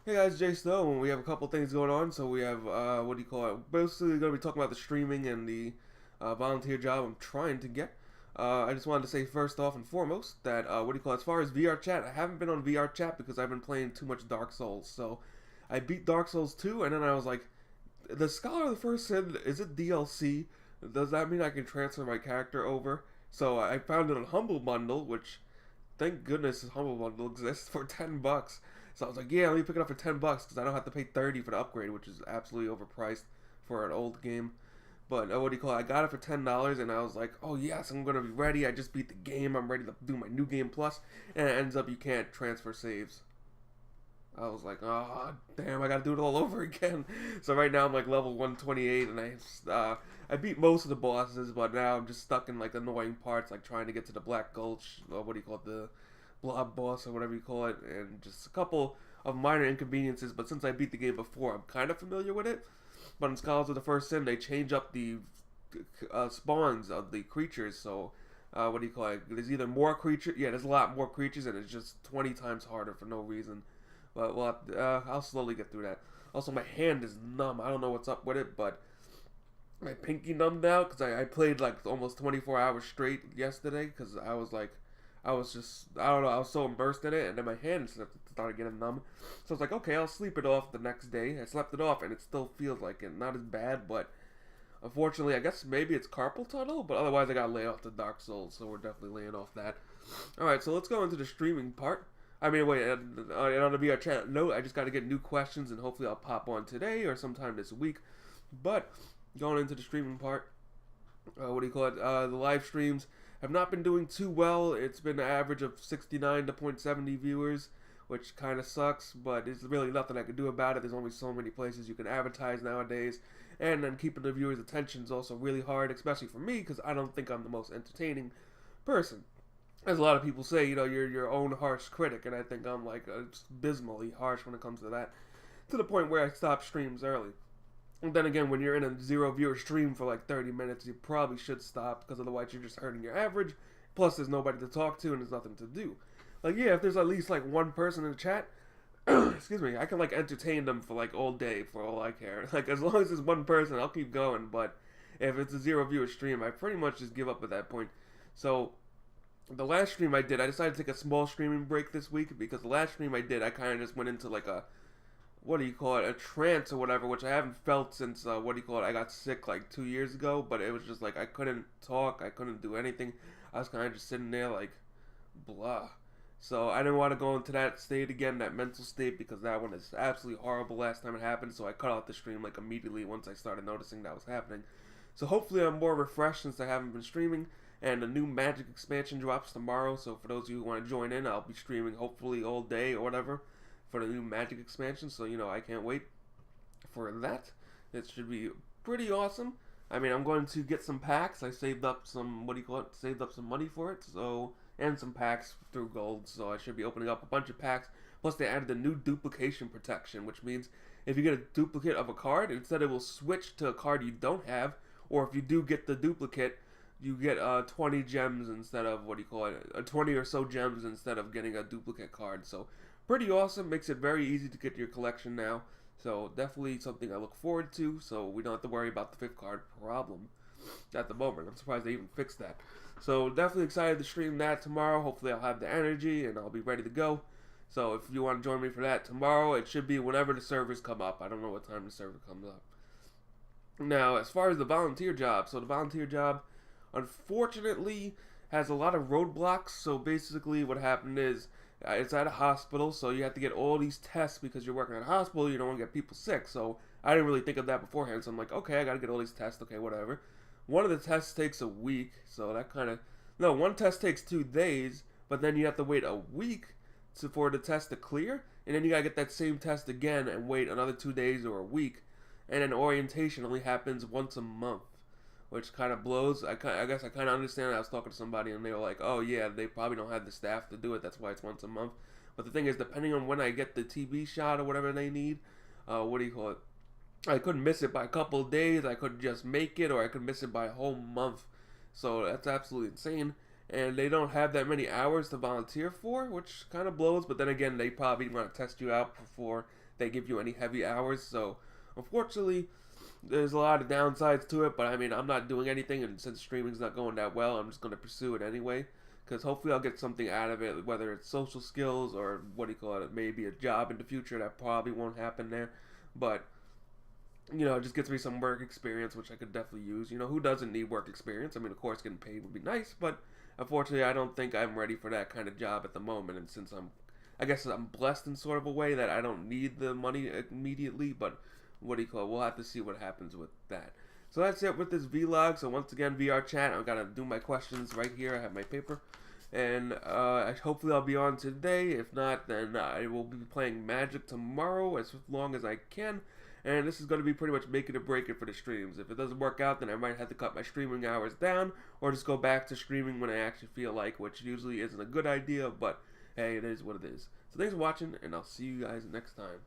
Hey guys, Jsnow, and we have a couple things going on. So we have, what do you call it? Basically, going to be talking about the streaming and the volunteer job I'm trying to get. I just wanted to say first off and foremost that, what do you call it? As far as VRchat, I haven't been on VRchat because I've been playing too much Dark Souls. So I beat Dark Souls 2, and then I was like, the Scholar of the First Sin, is it DLC? Does that mean I can transfer my character over? So I found it on Humble Bundle, which thank goodness this Humble Bundle exists for $10. So I was like, yeah, let me pick it up for $10 because I don't have to pay 30 for the upgrade, which is absolutely overpriced for an old game. But what do you call it? I got it for $10, and I was like, oh yes, I'm gonna be ready. I just beat the game. I'm ready to do my new game plus, and it ends up you can't transfer saves. I was like, oh damn, I gotta do it all over again. So right now I'm like level 128, and I beat most of the bosses, but now I'm just stuck in like annoying parts, like trying to get to the Black Gulch, or what do you call it, the blob boss or whatever you call it, and just a couple of minor inconveniences. But since I beat the game before, I'm kind of familiar with it. But in Scholars of the First Sin, they change up the spawns of the creatures. So what do you call it? There's either more creatures. Yeah, there's a lot more creatures, and it's just 20 times harder for no reason. But well, I'll slowly get through that. Also, my hand is numb. I don't know what's up with it, but my pinky numbed out because I played like almost 24 hours straight yesterday because I was just, I don't know, I was so immersed in it, and then my hand started getting numb. So I was like, okay, I'll sleep it off the next day. I slept it off, and it still feels like it. Not as bad, but unfortunately, I guess maybe it's carpal tunnel, but otherwise I gotta lay off the Dark Souls, so we're definitely laying off that. Alright, so let's go into the streaming part. I mean, wait, and on the VR chat note, I just gotta get new questions, and hopefully I'll pop on today or sometime this week. But, going into the streaming part, what do you call it? The live streams have not been doing too well. It's been an average of 69 to 0.70 viewers, which kind of sucks, but there's really nothing I can do about it. There's only so many places you can advertise nowadays, and then keeping the viewers' attention is also really hard, especially for me, because I don't think I'm the most entertaining person. As a lot of people say, you know, you're your own harsh critic, and I think I'm like abysmally harsh when it comes to that, to the point where I stop streams early. And then again, when you're in a zero viewer stream for like 30 minutes, you probably should stop because otherwise you're just hurting your average. Plus, there's nobody to talk to and there's nothing to do. Like, yeah, if there's at least like one person in the chat, excuse me, I can like entertain them for like all day for all I care. Like, as long as there's one person, I'll keep going. But if it's a zero viewer stream, I pretty much just give up at that point. So, the last stream I did, I decided to take a small streaming break this week because the last stream I did, I kind of just went into like a, what do you call it, a trance or whatever, which I haven't felt since, what do you call it, I got sick like 2 years ago, but it was just like, I couldn't talk, I couldn't do anything, I was kind of just sitting there like, blah. So I didn't want to go into that state again, that mental state, because that one is absolutely horrible last time it happened, so I cut out the stream like immediately once I started noticing that was happening. So hopefully I'm more refreshed since I haven't been streaming, and the new Magic expansion drops tomorrow, so for those of you who want to join in, I'll be streaming hopefully all day or whatever for the new Magic expansion, so you know, I can't wait for that. It should be pretty awesome. I mean, I'm going to get some packs. I saved up some, what do you call it, saved up some money for it, so, and some packs through gold, so I should be opening up a bunch of packs. Plus they added the new duplication protection, which means if you get a duplicate of a card, instead it will switch to a card you don't have, or if you do get the duplicate, you get 20 gems instead of, what do you call it, 20 or so gems instead of getting a duplicate card. So pretty awesome, makes it very easy to get your collection now. So definitely something I look forward to, so we don't have to worry about the 5th card problem at the moment. I'm surprised they even fixed that. So definitely excited to stream that tomorrow. Hopefully I'll have the energy and I'll be ready to go. So if you want to join me for that tomorrow, it should be whenever the servers come up. I don't know what time the server comes up. Now, as far as the volunteer job, so the volunteer job, unfortunately, has a lot of roadblocks. So basically what happened is, it's at a hospital, so you have to get all these tests because you're working at a hospital, you don't want to get people sick. So I didn't really think of that beforehand, so I'm like, okay, I gotta get all these tests, okay, whatever. One of the tests takes a week, so that kind of, no, one test takes 2 days, but then you have to wait a week for the test to clear, and then you gotta get that same test again and wait another 2 days or a week, and then orientation only happens once a month, which kind of blows. I guess I kind of understand. I was talking to somebody and they were like, oh yeah, they probably don't have the staff to do it, that's why it's once a month. But the thing is, depending on when I get the TB shot or whatever they need, what do you call it, I could miss it by a couple of days, I could just make it, or I could miss it by a whole month. So that's absolutely insane. And they don't have that many hours to volunteer for, which kind of blows. But then again, they probably want to test you out before they give you any heavy hours. So unfortunately, there's a lot of downsides to it, but I mean, I'm not doing anything, and since streaming's not going that well, I'm just going to pursue it anyway, because hopefully I'll get something out of it, whether it's social skills or maybe a job in the future. That probably won't happen there, but it just gets me some work experience, which I could definitely use. Who doesn't need work experience? I mean, of course, getting paid would be nice, but unfortunately, I don't think I'm ready for that kind of job at the moment, and since I guess I'm blessed in sort of a way that I don't need the money immediately, but we'll have to see what happens with that. So that's it with this vlog. So once again, vrchat, I've got to do my questions right here. I have my paper, and hopefully I'll be on today. If not, then I will be playing Magic tomorrow as long as I can, and this is going to be pretty much make it or break it for the streams. If it doesn't work out, then I might have to cut my streaming hours down, or just go back to streaming when I actually feel like, which usually isn't a good idea, but hey, it is what it is. So thanks for watching, and I'll see you guys next time.